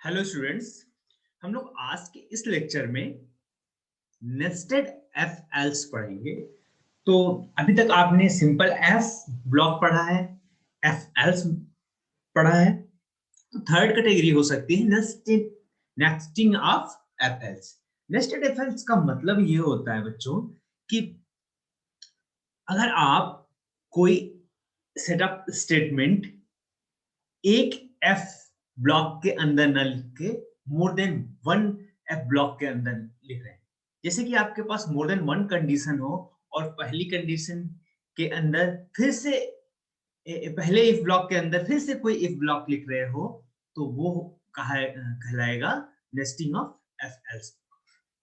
Hello students. हम लोग आज के इस लेक्चर में नेस्टेड एफ एल्स पढ़ेंगे। तो अभी तक आपने सिंपल एफ ब्लॉक पढ़ा है, एफ एल्स पढ़ा है। तो थर्ड कैटेगरी हो सकती है nested nesting of F else. Nested F else का मतलब ये होता है बच्चों कि अगर आप कोई सेटअप स्टेटमेंट एक एफ ब्लॉक के अंदर न लिख के more than one F block के अंदर लिख रहे हैं, जैसे कि आपके पास मोर देन वन कंडीशन हो और पहली कंडीशन के अंदर फिर से पहले इफ ब्लॉक के अंदर फिर से कोई इफ ब्लॉक लिख रहे हो, तो वो कहलाएगा नेस्टिंग ऑफ एफ एल्स।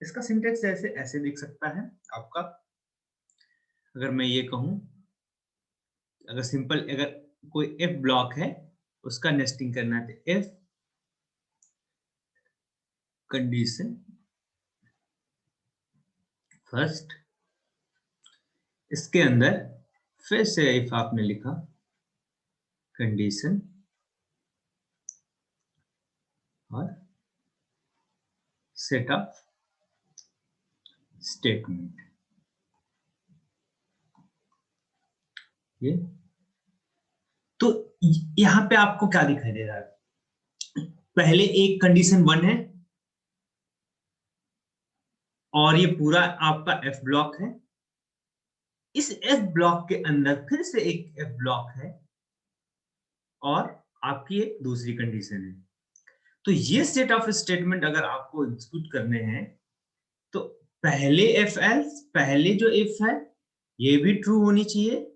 इसका सिंटेक्स ऐसे ऐसे दिख सकता है आपका। अगर मैं ये कहूं, अगर सिंपल अगर कोई इफ ब्लॉक है उसका नेस्टिंग करना है, इफ कंडीशन फर्स्ट, इसके अंदर फिर से इफ आपने लिखा कंडीशन और सेटअप स्टेटमेंट, ये तो यहां पे आपको क्या दिखाई दे रहा है? पहले एक कंडीशन वन है और ये पूरा आपका एफ ब्लॉक है। इस एफ ब्लॉक के अंदर फिर से एक एफ ब्लॉक है और आपकी एक दूसरी कंडीशन है। तो ये सेट ऑफ स्टेटमेंट अगर आपको एग्जीक्यूट करने हैं तो पहले एफ एल्स, पहले जो इफ है ये भी ट्रू होनी चाहिए,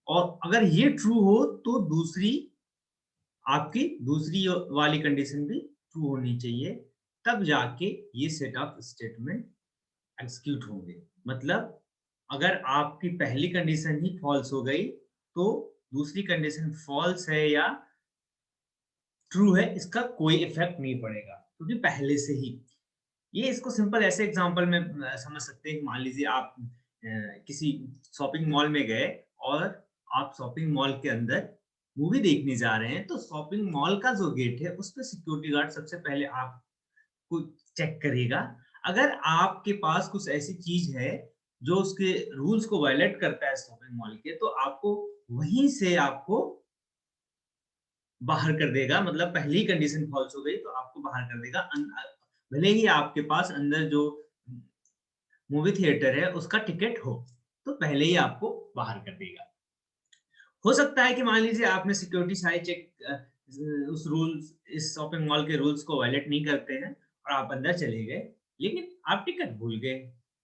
और अगर ये ट्रू हो तो दूसरी आपकी दूसरी वाली कंडीशन भी ट्रू होनी चाहिए, तब जाके ये सेट ऑफ स्टेटमेंट एग्जीक्यूट होंगे। मतलब अगर आपकी पहली कंडीशन ही फॉल्स हो गई तो दूसरी कंडीशन फॉल्स है या ट्रू है इसका कोई इफेक्ट नहीं पड़ेगा, क्योंकि पहले से ही ये इसको सिंपल ऐसे एग्जांपल में समझ सकते हैं। मान लीजिए आप किसी शॉपिंग मॉल में गए और आप शॉपिंग मॉल के अंदर मूवी देखने जा रहे हैं, तो शॉपिंग मॉल का जो गेट है उस पर सिक्योरिटी गार्ड सबसे पहले आपको चेक करेगा। अगर आपके पास कुछ ऐसी चीज है जो उसके रूल्स को वायलेट करता है शॉपिंग मॉल के, तो आपको वहीं से आपको बाहर कर देगा। मतलब पहली कंडीशन फॉल्स हो गई तो आपको बाहर कर देगा। भले ही आपके पास अंदर जो मूवी थिएटर है उसका टिकट हो, तो पहले ही आपको बाहर कर देगा। हो सकता है कि मान लीजिए आपने सिक्योरिटी सारे चेक उस रूल्स इस शॉपिंग मॉल के रूल्स को वायलेट नहीं करते हैं और आप अंदर चले गए, लेकिन आप टिकट भूल गए,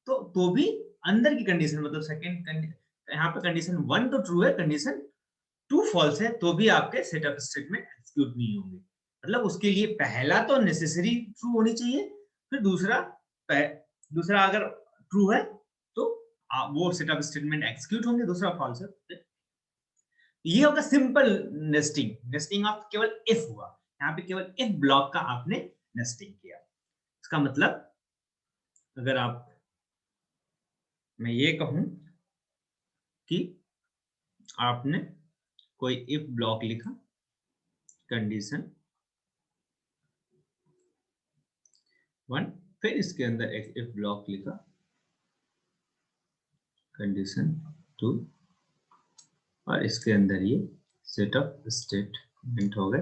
तो भी अंदर की कंडीशन मतलब सेकंड यहाँ पे कंडीशन वन तो ट्रू है, कंडीशन टू फॉल्स है, तो भी आपके सेटअप स्टेटमेंट एग्जीक्यूट नहीं होंगे। मतलब उसके लिए पहला तो नेसेसरी ट्रू होनी चाहिए, फिर दूसरा अगर ट्रू है तो वो सेटअप स्टेटमेंट एग्जीक्यूट होंगे, दूसरा फॉल्स है। ये होगा सिंपल नेस्टिंग। नेस्टिंग ऑफ केवल इफ हुआ, यहाँ पे केवल इफ ब्लॉक का आपने नेस्टिंग किया। इसका मतलब अगर आप मैं ये कहूं कि आपने कोई इफ ब्लॉक लिखा कंडीशन वन, फिर इसके अंदर एक इफ ब्लॉक लिखा कंडीशन टू, और इसके अंदर ये सेटअप स्टेटमेंट हो गए।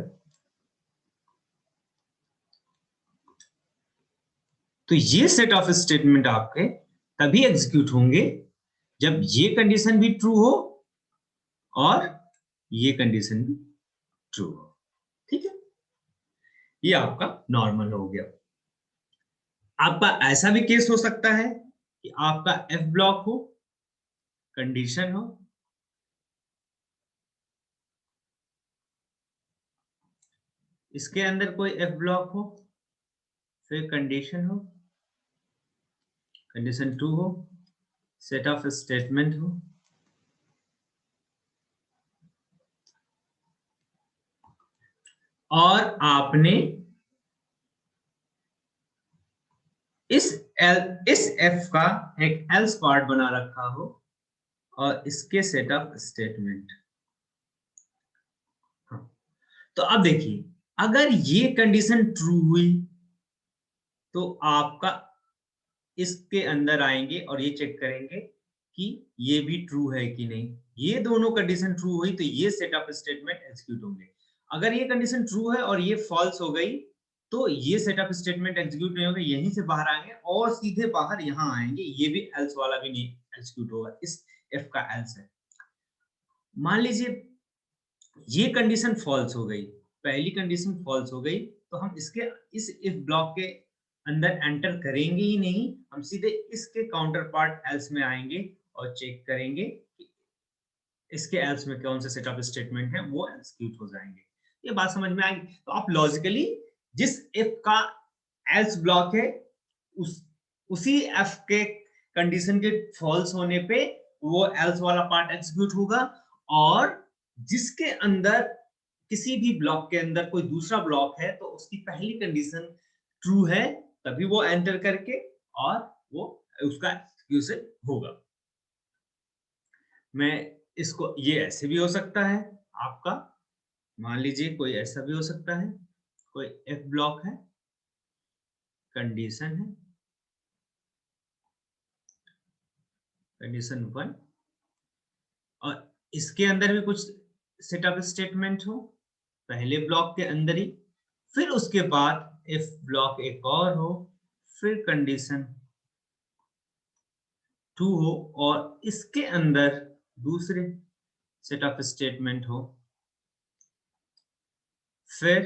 तो ये सेट ऑफ स्टेटमेंट आपके तभी एग्जीक्यूट होंगे जब ये कंडीशन भी ट्रू हो और ये कंडीशन भी ट्रू हो। ठीक है, ये आपका नॉर्मल हो गया। आपका ऐसा भी केस हो सकता है कि आपका एफ ब्लॉक हो, कंडीशन हो, इसके अंदर कोई एफ ब्लॉक हो, फिर कंडीशन हो, कंडीशन टू हो, सेट ऑफ स्टेटमेंट हो, और आपने इस एफ का एक एल्स पार्ट बना रखा हो और इसके सेटअप स्टेटमेंट। हाँ, तो अब देखिए, अगर ये कंडीशन ट्रू हुई तो आपका इसके अंदर आएंगे और ये चेक करेंगे कि ये भी ट्रू है कि नहीं। ये दोनों कंडीशन ट्रू हुई तो ये सेट ऑफ स्टेटमेंट एग्जीक्यूट होंगे। अगर ये कंडीशन ट्रू है और ये फॉल्स हो गई तो ये सेट ऑफ स्टेटमेंट एग्जीक्यूट नहीं होगा, यहीं से बाहर आएंगे और सीधे बाहर यहाँ आएंगे। ये भी एल्स वाला भी नहीं एग्जीक्यूट होगा, इस इफ का एल्स है। मान लीजिए ये कंडीशन फॉल्स हो गई, पहली कंडीशन फॉल्स हो गई तो हम इसके इस इफ ब्लॉक के अंदर एंटर करेंगे ही नहीं, हम सीधे इसके काउंटर पार्ट एल्स में आएंगे और चेक करेंगे कि इसके एल्स में कौन से सेट ऑफ स्टेटमेंट है वो एग्जीक्यूट हो जाएंगे। ये बात समझ में आएगी। तो आप लॉजिकली जिस इफ का एल्स ब्लॉक है उसी एफ के कंडीशन के फॉल्स होने पे वो एल्स वाला पार्ट एग्जीक्यूट होगा, और जिसके अंदर किसी भी ब्लॉक के अंदर कोई दूसरा ब्लॉक है तो उसकी पहली कंडीशन ट्रू है तभी वो एंटर करके और वो उसका एग्जीक्यूशन होगा। मैं इसको ये ऐसे भी हो सकता है आपका, मान लीजिए कोई ऐसा भी हो सकता है, कोई एफ ब्लॉक है, कंडीशन है, कंडीशन 1 और इसके अंदर भी कुछ सेट ऑफ स्टेटमेंट हो पहले ब्लॉक के अंदर ही, फिर उसके बाद इफ ब्लॉक एक और हो, फिर कंडीशन 2 हो और इसके अंदर दूसरे सेट ऑफ स्टेटमेंट हो, फिर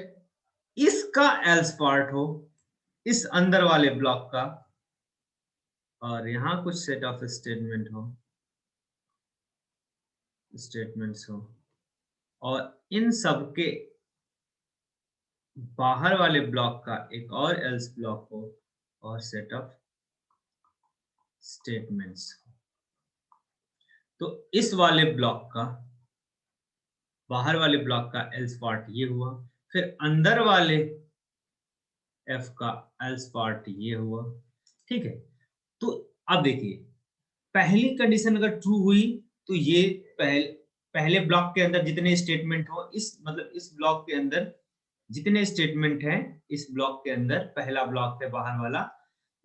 इसका एल्स पार्ट हो इस अंदर वाले ब्लॉक का, और यहां कुछ सेट ऑफ स्टेटमेंट हो, स्टेटमेंट्स हो, और इन सब के बाहर वाले ब्लॉक का एक और एल्स ब्लॉक हो और सेट ऑफ स्टेटमेंट्स। तो इस वाले ब्लॉक का बाहर वाले ब्लॉक का एल्स पार्ट ये हुआ, फिर अंदर वाले एफ का एल्स पार्ट ये हुआ। ठीक है, तो अब देखिए पहली कंडीशन अगर ट्रू हुई तो ये पहले ब्लॉक के अंदर जितने स्टेटमेंट हो, इस मतलब इस ब्लॉक के अंदर जितने स्टेटमेंट हैं, इस ब्लॉक के अंदर पहला ब्लॉक है बाहर वाला,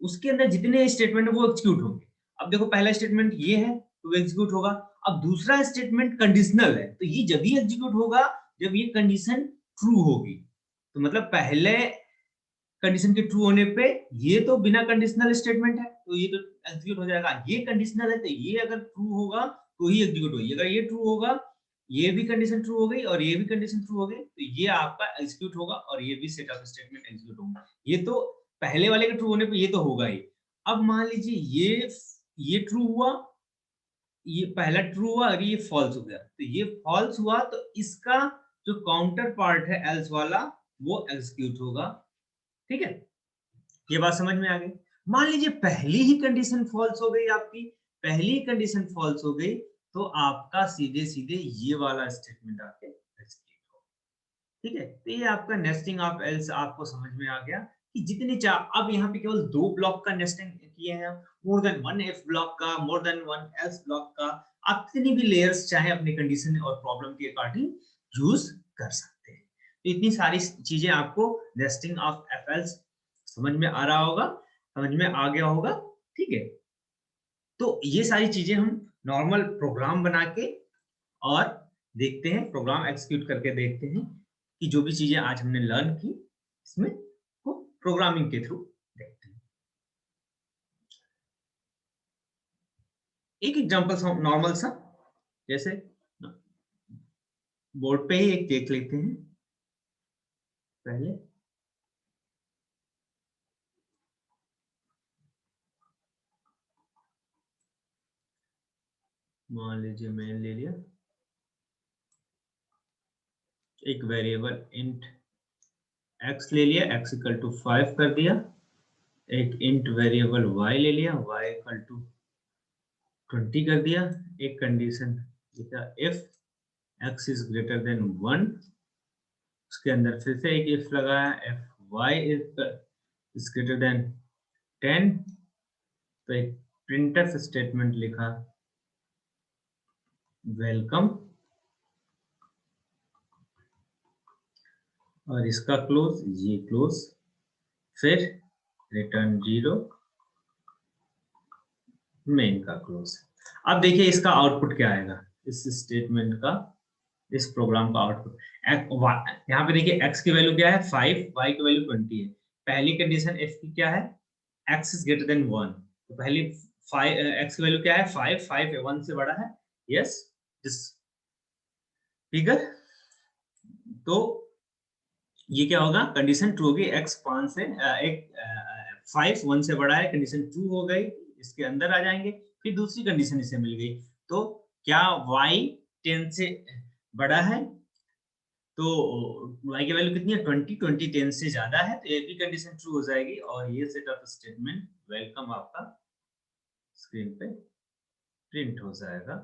उसके अंदर जितने स्टेटमेंट है वो एग्जीक्यूट होंगे। अब देखो पहला स्टेटमेंट ये है तो एग्जीक्यूट होगा। अब दूसरा स्टेटमेंट कंडीशनल है तो ये जब ही एग्जीक्यूट होगा जब ये कंडीशन ट्रू होगी। तो मतलब पहले कंडीशन के ट्रू होने पे ये तो बिना कंडीशनल स्टेटमेंट है तो ये तो एग्जीक्यूट हो जाएगा, ये कंडीशनल है तो ये अगर ट्रू होगा तो ही एग्जीक्यूट होगी। अगर ये ट्रू होगा, ये भी कंडीशन ट्रू हो गई और ये भी कंडीशन ट्रू हो गई तो ये आपका एग्जीक्यूट होगा और ये भी सेट ऑफ स्टेटमेंट एग्जीक्यूट होगा। ये तो पहले वाले के ट्रू होने पे ये तो होगा ही। अब मान लीजिए ये ट्रू हुआ, ये पहला ट्रू हुआ और ये फॉल्स हो गया, तो ये फॉल्स हुआ तो इसका जो काउंटर पार्ट है एल्स वाला वो एग्जीक्यूट होगा। ठीक है, ये बात समझ में आ गई। मान लीजिए पहली ही कंडीशन फॉल्स हो गई, आपकी पहली कंडीशन फॉल्स हो गई तो आपका सीधे सीधे ये वाला स्टेटमेंट आके एग्जीक्यूट हो। ठीक है, तो ये आपका नेस्टिंग ऑफ एल्स आपको समझ में आ गया कि जितने चार, अब यहाँ पे केवल 2 ब्लॉक का नेस्टिंग किए हैं, मोर देन 1 इफ ब्लॉक का, मोर देन 1 एल्स ब्लॉक का, आप कितनी भी लेयर्स चाहे अपने कंडीशन और प्रॉब्लम के अकॉर्डिंग यूज कर सकते हैं। तो इतनी सारी चीजें आपको नेस्टिंग ऑफ एफ एल्स समझ में आ रहा होगा, समझ में आ गया होगा। ठीक है, तो ये सारी चीजें हम नॉर्मल प्रोग्राम बना के और देखते हैं, प्रोग्राम एग्जीक्यूट करके देखते हैं कि जो भी चीजें आज हमने लर्न की इसमें को प्रोग्रामिंग के थ्रू देखते हैं। एक एग्जांपल नॉर्मल सा, जैसे बोर्ड पे ही एक देख लेते हैं पहले। मान लीजिए मैंने ले लिया एक वेरिएबल इंट x ले लिया, x इक्वल टू 5 कर दिया, एक इंट वेरिएबल y ले लिया, y इक्वल टू 20 कर दिया, एक कंडीशन लिखा if x is greater than 1, उसके अंदर फिर से एक इफ लगाया, if y is greater than 10, तो एक प्रिंटफ स्टेटमेंट लिखा वेलकम। और इसका क्लोज, ये क्लोज, फिर रिटर्न 0, मेन का क्लोज। अब देखिए इसका आउटपुट क्या आएगा, इस स्टेटमेंट का, इस प्रोग्राम का आउटपुट। यहाँ पे देखिए x की वैल्यू क्या है 5, y की वैल्यू 20 है। पहली कंडीशन f की क्या है, x इज ग्रेटर देन 1। तो पहली 5, x की वैल्यू क्या है 5, 5 1 से बड़ा है, यस दिस फिगर। तो ये क्या होगा, कंडीशन ट्रू होगी, x 5 से एक 5 1 से बड़ा है, कंडीशन ट्रू हो गई, इसके अंदर आ जाएंगे। फिर दूसरी कंडीशन इसे मिल गई, तो क्या y 10 से बड़ा है, तो y की वैल्यू कितनी है 20, 20 10 से ज्यादा है, तो ये भी कंडीशन ट्रू हो जाएगी। और ये सेट ऑफ स्टेटमेंट वेलकम आपका स्क्रीन पे प्रिंट हो जाएगा,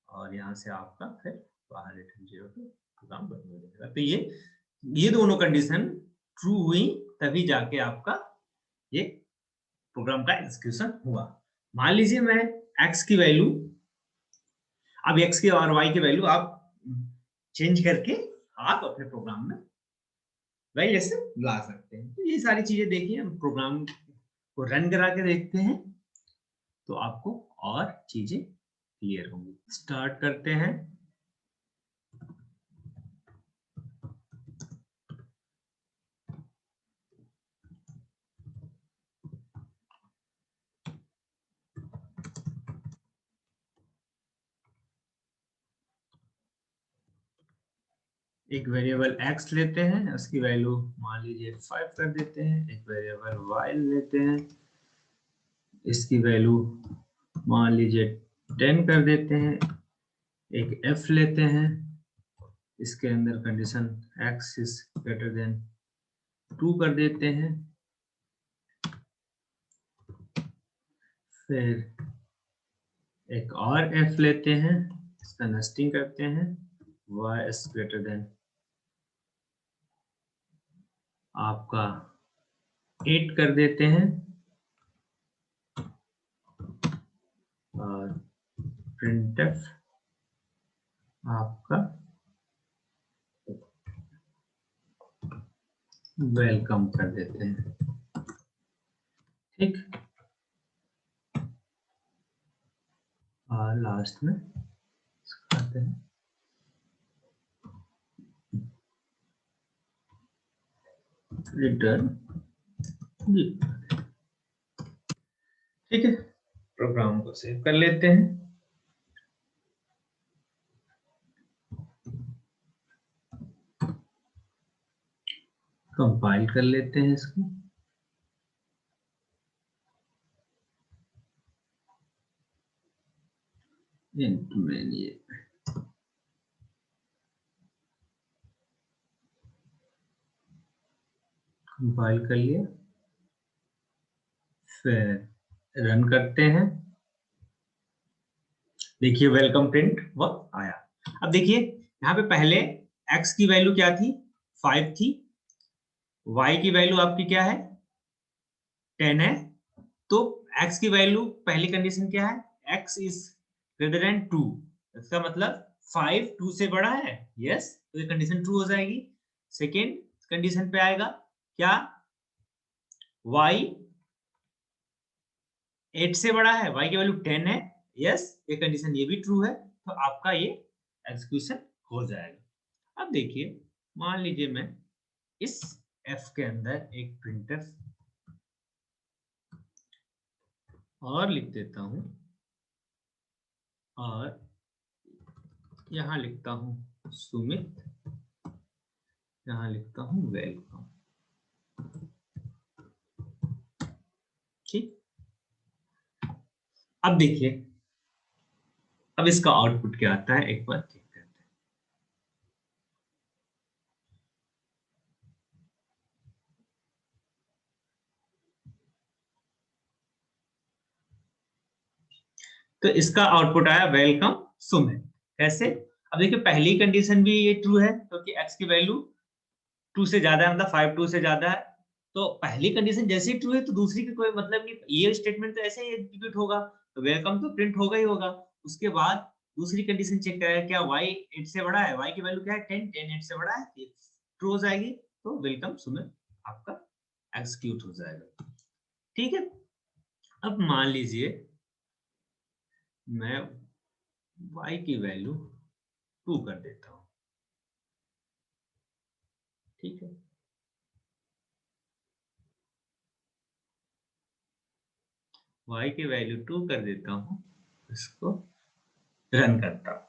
और यहाँ से आपका फिर बाहर रिटर्न 0 पे प्रोग्राम बंद हो जाएगा। तो ये दोनों कंडीशन ट्रू हुई, तभी जाके आपका ये प्रोग्राम का एग्जीक्यूशन हुआ। मान लीजिए मैं x की वैल्यू, अब x की और y की वैल्यू आप चेंज करके आप अपने प्रोग्राम में वही जैसे ला सकते हैं। तो ये सारी चीजें देखिए, हम प्रोग्राम को रन करा के देखते हैं तो आपको और चीजें क्लियर होंगी। स्टार्ट करते हैं। एक वेरिएबल x लेते हैं, उसकी वैल्यू मान लीजिए 5 कर देते हैं। एक वेरिएबल y लेते हैं, इसकी वैल्यू मान लीजिए 10 कर देते हैं। एक f लेते हैं, इसके अंदर condition x is greater than 2 कर देते हैं। फिर एक और f लेते हैं, इसका नेस्टिंग करते हैं, y इज ग्रेटर देन आपका 8 कर देते हैं, और printf आपका वेलकम कर देते हैं। ठीक, और लास्ट में करते हैं रिटर्न। ठीक है, प्रोग्राम को सेव कर लेते हैं। कंपाइल कर लेते हैं इसको। ये कंपाइल कर लिया, फिर रन करते हैं। देखिए वेलकम प्रिंट वो आया। अब देखिए यहाँ पे पहले x की वैल्यू क्या थी 5 थी, y की वैल्यू आपकी क्या है 10 है। तो x की वैल्यू पहली कंडीशन क्या है, x इज ग्रेटर देन 2, इसका मतलब 5 2 से बड़ा है, यस, तो ये कंडीशन ट्रू हो जाएगी। सेकेंड कंडीशन पे आएगा क्या, y 8 से बड़ा है, y की वैल्यू 10 है, यस, ये कंडीशन ये भी ट्रू है, तो आपका ये एग्जीक्यूशन हो जाएगा। अब देखिए मान लीजिए मैं इस f के अंदर एक प्रिंटफ और लिख देता हूं, और यहां लिखता हूं सुमित, यहां लिखता हूं वेलकम। ठीक, अब देखिए अब इसका आउटपुट क्या आता है, एक बार चेक करते हैं। तो इसका आउटपुट आया वेलकम सुमित। कैसे, अब देखिए पहली कंडीशन भी ये ट्रू है क्योंकि तो x की वैल्यू 2 से ज्यादा है, मतलब 5 2 से ज्यादा है। तो पहली कंडीशन जैसे ही ट्रू है तो दूसरी का कोई मतलब नहीं, ये स्टेटमेंट तो ऐसे ही एग्जीक्यूट होगा, तो वेलकम तो प्रिंट होगा ही होगा। उसके बाद दूसरी कंडीशन चेक करेगा क्या y 8 से बड़ा है, y की वैल्यू क्या है 10, 10 8 से बड़ा है, ट्रू हो जाएगी। तो वेलकम सुमित आपका एग्जीक्यूट हो जाएगा। ठीक है, अब मान लीजिए मैं y की वैल्यू 2 कर देता हूं। ठीक है, y की वैल्यू 2 कर देता हूं, इसको रन करता हूं।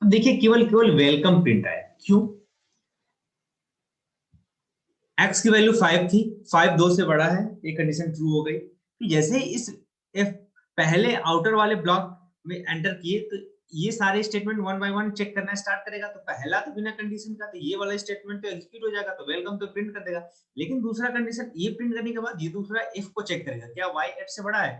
अब देखिए केवल वेलकम प्रिंट आया। क्यों? x की वैल्यू 5 थी, 5 2 से बड़ा है, ये कंडीशन ट्रू हो गई। तो जैसे इस if पहले आउटर वाले ब्लॉक में एंटर किए तो ये सारे statement one by one check करना स्टार्ट करेगा। तो पहला तो बिना कंडीशन का, तो ये वाला स्टेटमेंट तो एग्जीक्यूट हो जाएगा, तो वेलकम तो प्रिंट कर देगा। लेकिन दूसरा कंडीशन ये प्रिंट करने के बाद ये दूसरा इफ को चेक करेगा, क्या y 8 से बड़ा है,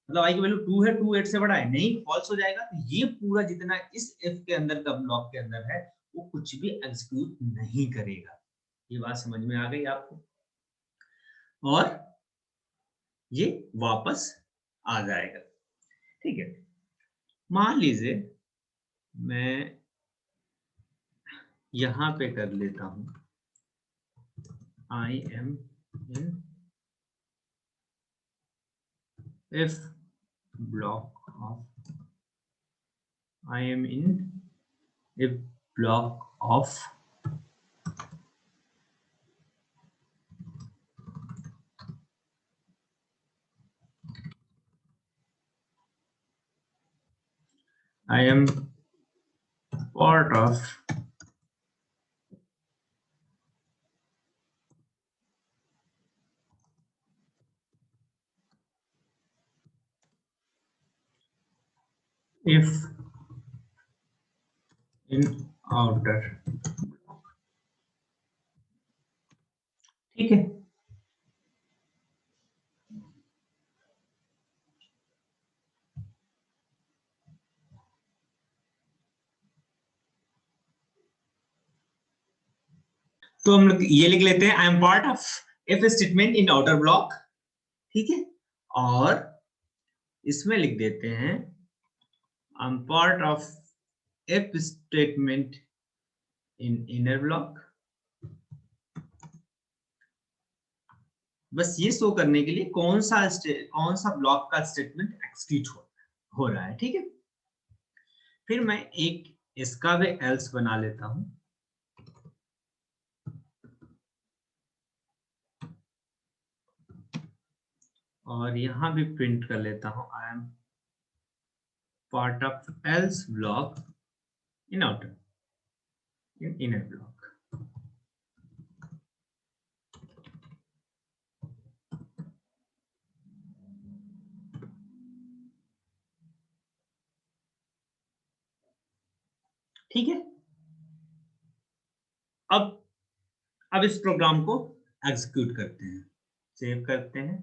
मतलब y की वैल्यू 2 है, 2 8 से बड़ा है, नहीं, फॉल्स हो जाएगा। तो ये पूरा जितना इस इफ के अंदर का ब्लॉक के अंदर है वो कुछ भी एग्जीक्यूट नहीं करेगा। ये बात समझ में आ गई आपको? और ये वापस आ जाएगा। ठीक है, मान लीजिए मैं यहां पे कर लेता हूं I am in if block of I am in if block of I am part of if in outer। ठीक है, तो हम लोग ये लिख लेते हैं I am part of if statement in outer block. ठीक है, और इसमें लिख देते हैं I am part of if statement in inner block. बस ये शो करने के लिए कौन सा ब्लॉक का स्टेटमेंट एग्जीक्यूट हो रहा है। ठीक है, फिर मैं एक इसका भी एल्स बना लेता हूं, और यहां भी प्रिंट कर लेता हूं I am part of else block in outer in inner block. ठीक है, अब इस प्रोग्राम को एग्जीक्यूट करते हैं, सेव करते हैं।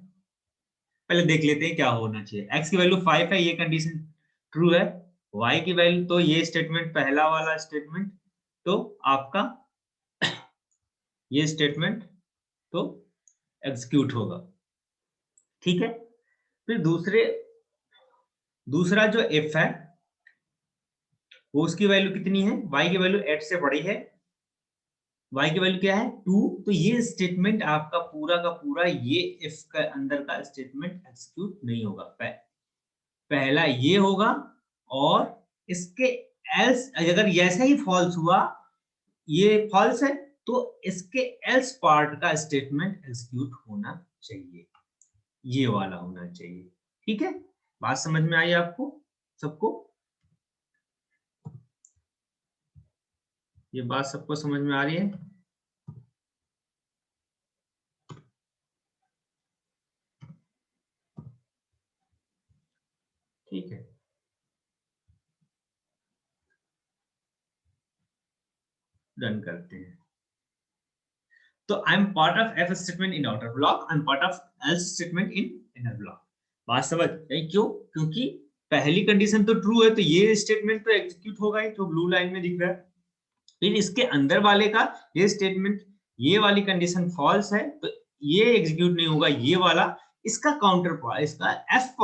पहले देख लेते हैं क्या होना चाहिए। x की वैल्यू 5 है, ये कंडीशन ट्रू है। y की वैल्यू, तो ये स्टेटमेंट पहला वाला स्टेटमेंट तो आपका ये स्टेटमेंट तो एग्जीक्यूट होगा। ठीक है, फिर दूसरा जो if है वो उसकी वैल्यू कितनी है, y की वैल्यू 8 से बड़ी है, y की वैल्यू क्या है 2। तो ये स्टेटमेंट आपका पूरा का पूरा ये if के अंदर का स्टेटमेंट एग्जीक्यूट नहीं होगा। पहला ये होगा, और इसके एल्स अगर ऐसा ही फॉल्स हुआ, ये फॉल्स है, तो इसके एल्स पार्ट का स्टेटमेंट एग्जीक्यूट होना चाहिए, ये वाला होना चाहिए। ठीक है, बात समझ में आई आपको सबको? ये बात सबको समझ में आ रही है? ठीक है, डन करते हैं। तो I am part of F statement in outer block, I am part of else statement in inner block. बात समझ गई? क्यों? क्योंकि पहली कंडीशन तो ट्रू है, तो ये स्टेटमेंट तो एग्जीक्यूट होगा ही, जो ब्लू लाइन में दिख रहा है। फिर इसके अंदर वाले का ये स्टेटमेंट, ये वाली कंडीशन फॉल्स है, तो ये एग्जीक्यूट नहीं होगा, ये वाला इसका काउंटर पार्ट, इसका एफ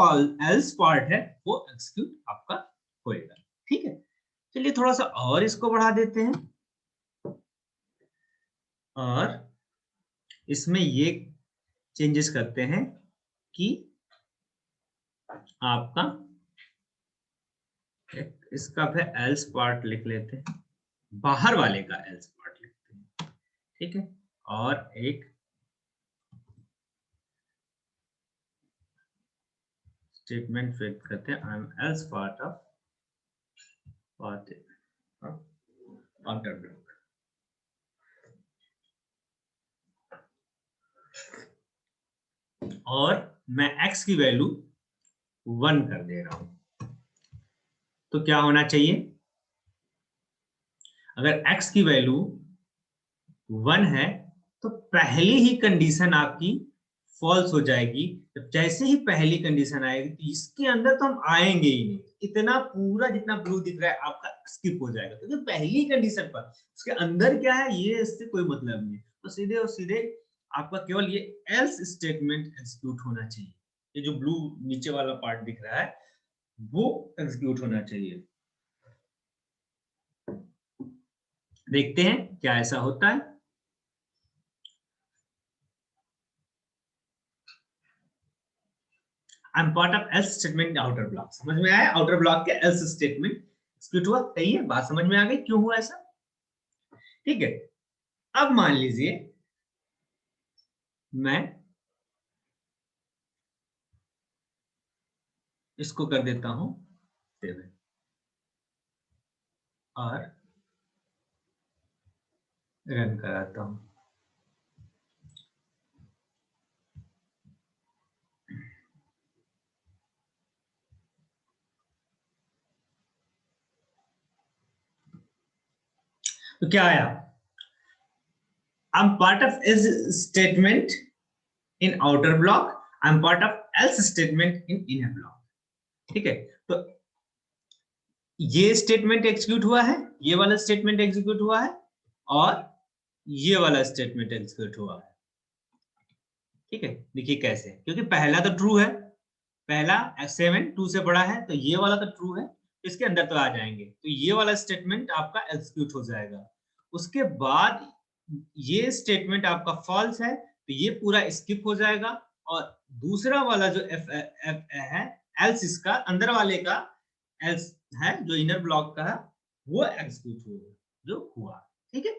एल्स पार्ट है, वो एग्जीक्यूट आपका होएगा। ठीक है, चलिए थोड़ा सा और इसको बढ़ा देते हैं, और इसमें ये चेंजेस करते हैं कि आपका इसका फिर एल्स पार्ट लिख लेते हैं, बाहर वाले का एल्स पार्ट लिखते हैं, ठीक है। और एक स्टेटमेंट फिर करते हैं, I am else part of counter block. और मैं x की वैल्यू 1 कर दे रहा हूं, तो क्या होना चाहिए, अगर x की वैल्यू 1 है तो पहली ही कंडीशन आपकी फॉल्स हो जाएगी। जब जैसे ही पहली कंडीशन आएगी तो इसके अंदर तो हम आएंगे ही नहीं, इतना पूरा जितना ब्लू दिख रहा है आपका स्किप हो जाएगा, क्योंकि पहली कंडीशन पर उसके अंदर क्या है ये इससे कोई मतलब नहीं, तो सीधे और सीधे आपका केवल ये एल्स स्टेटमेंट एग्जीक्यूट होना चाहिए। ये जो ब्लू नीचे वाला पार्ट दिख रहा है वो एग्जीक्यूट होना चाहिए। देखते हैं क्या ऐसा होता है। I am part of else statement outer block, समझ में आया, आउटर ब्लॉक के एल्स स्टेटमेंट एग्जीक्यूट हुआ, सही है, बात समझ में आ गई क्यों हुआ ऐसा, ठीक है। अब मान लीजिए मैं इसको कर देता हूं 7 और रन कराता हूं, तो क्या आया, I am part of else statement in outer block, I am part of else statement in inner block, ठीक है। तो ये स्टेटमेंट एग्जीक्यूट हुआ है, ये वाला स्टेटमेंट एग्जीक्यूट हुआ है और ये वाला स्टेटमेंट एग्जीक्यूट हुआ है, ठीक है। देखिए कैसे, क्योंकि पहला तो ट्रू है, पहला 7 2 से बड़ा है, तो ये वाला तो ट्रू है, इसके अंदर तो आ जाएंगे, तो ये वाला स्टेटमेंट आपका एग्जीक्यूट हो जाएगा। उसके बाद ये स्टेटमेंट आपका फॉल्स है तो ये पूरा स्किप हो जाएगा, और दूसरा वाला जो एफ है एल्स, इसका अंदर वाले का एल्स है जो इनर ब्लॉक का है वो एग्जीक्यूट होगा, जो हुआ, ठीक है।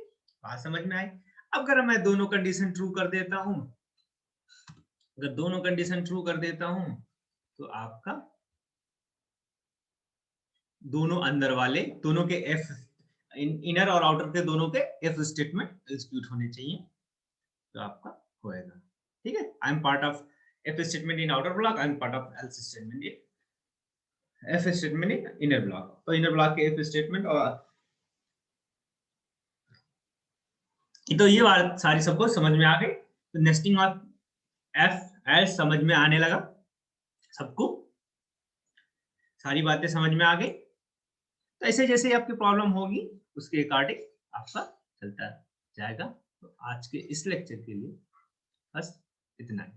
बात समझ में आई। अब अगर मैं दोनों कंडीशन ट्रू कर देता हूं, अगर दोनों कंडीशन ट्रू कर देता हूं तो आपका दोनों अंदर वाले दोनों के एफ इनर और आउटर के दोनों के एफ स्टेटमेंट एग्जीक्यूट होने चाहिए, तो आपका होएगा, ठीक है। I am part of F statement in outer block, I am part of else statement in F statement in inner block, तो इनर ब्लॉक के एफ स्टेटमेंट और तो ये बात सारी सबको समझ में आ गई। तो नेस्टिंग ऑफ एफ एल्स समझ में आने लगा सबको, सारी बातें समझ में आ गई। तो ऐसे जैसे आपकी प्रॉब्लम होगी उसके अकॉर्डिंग आपका चलता जाएगा। तो आज के इस लेक्चर के लिए बस इतना ही।